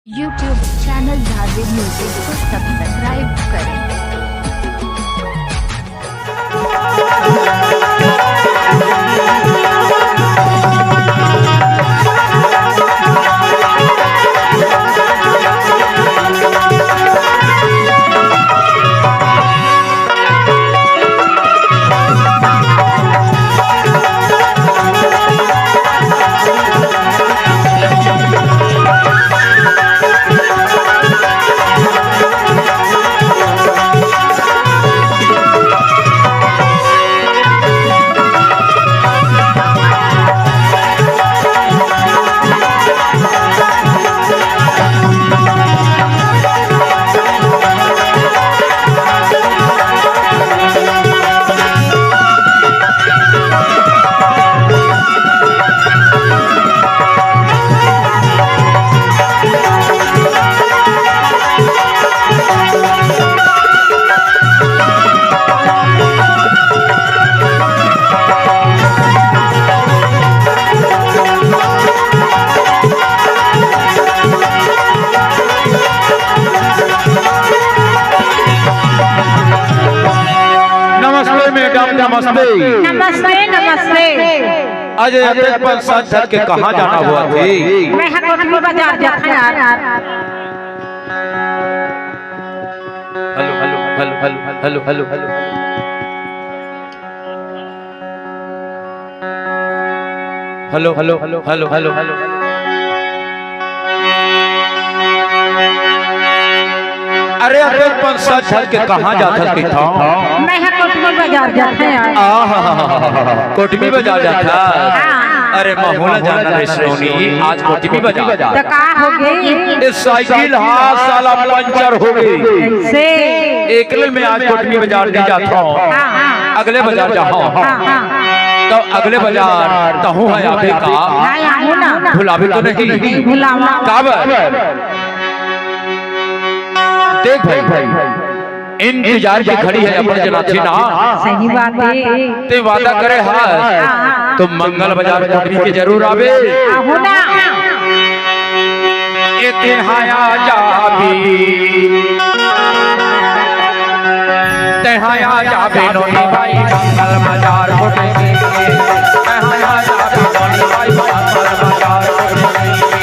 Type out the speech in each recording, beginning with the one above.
YouTube channel झारवी music को subscribe करें। नमस्ते नमस्ते नमस्ते। अजय अटक छत के कहाँ जाना हुआ थी? मैं हकोटमी बाजार जाता यार। Hello hello hello hello hello hello hello hello hello hello hello hello अरे अटक छत के कहाँ जाता था? मैं हकोटमी बाजार जाता यार। कोटमी बाजार जाता। अरे महोला जाना रे सोनी, आज कोटमी बाजार तो का हो गई? इस साइकिल हाथ साला पंचर हो गई। से एकले में आज कोटमी बाजार नहीं जाता हूँ, अगले बाजार जाऊँ। तो अगले बाजार कहूँ है आपे का भुलावे तो नहीं भुलावा काबर देख भाई इंतजार की खड़ी है अपन जनाथी ना। सही बात है। ते वादा करे हां तो मंगल बाजार कोटमी के जरूर आवे। आहो ना ए दिन हाया जाबी ते हाया जाबे नोनी भाई मंगल बाजार कोटमी ते हाया जाबे नोनी भाई मंगल बाजार कोटमी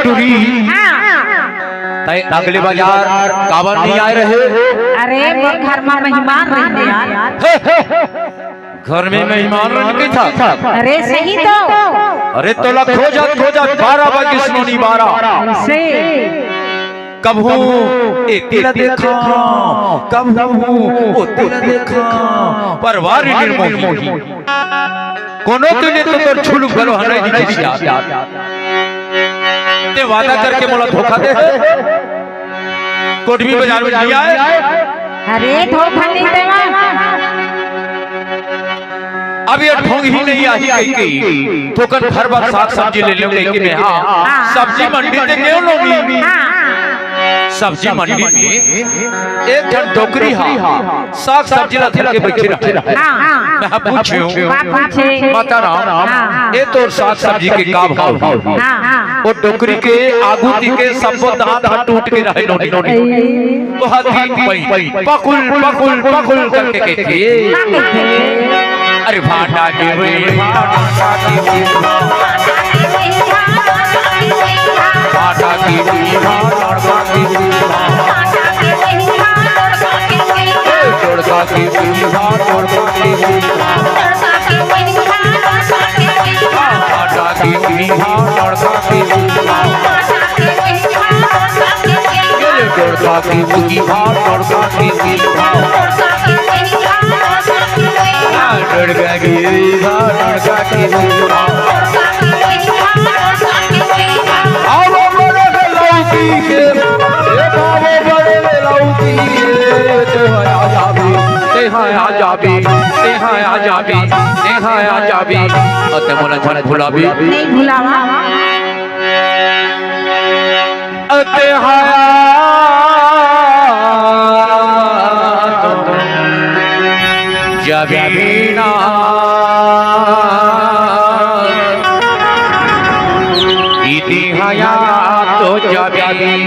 टुरी तय अगले बाजार काबर नहीं आए रहे। अरे वो घर में मेहमान रहने यार। घर में मेहमान रहने था। अरे सही तो। अरे तो खोजा 12 बजे सुनी 12 से कब हूँ एक तिला देखा कब हूँ वो तिला देखा परवारी निर्मोही कोनो तुझे तो तोर छुलू गलो हने दिखिया ते वादा करके मोला धोखा दे कोटमी बाजार में लिया है। अरे धोखा नहीं देवा। अब ये ढोंग ही नहीं आई कहीं तो कर हर बार साग सब्जी ले लो कहीं में। हाँ सब्जी मंडी से क्यों लोगी। सब्जी मंडी में एक जन डोकरी हा साग सब्जी ला के बैठे रहे। मैं पूछूं माता राम ये तो साग सब्जी के का भाव वो डोकरी के आगू के सब दांत टूट के रहे नोनी तो हाथी पकुल पकुल पकुल करके कहते अरे भाटा के वे भाटा की भाटा की तोड़का की तोड़का की भाटा की तोड़का की तोड़का की तोड़का की तोड़का की भुलाबी नहीं भुलावा जबीना इतिहाया तो जबीना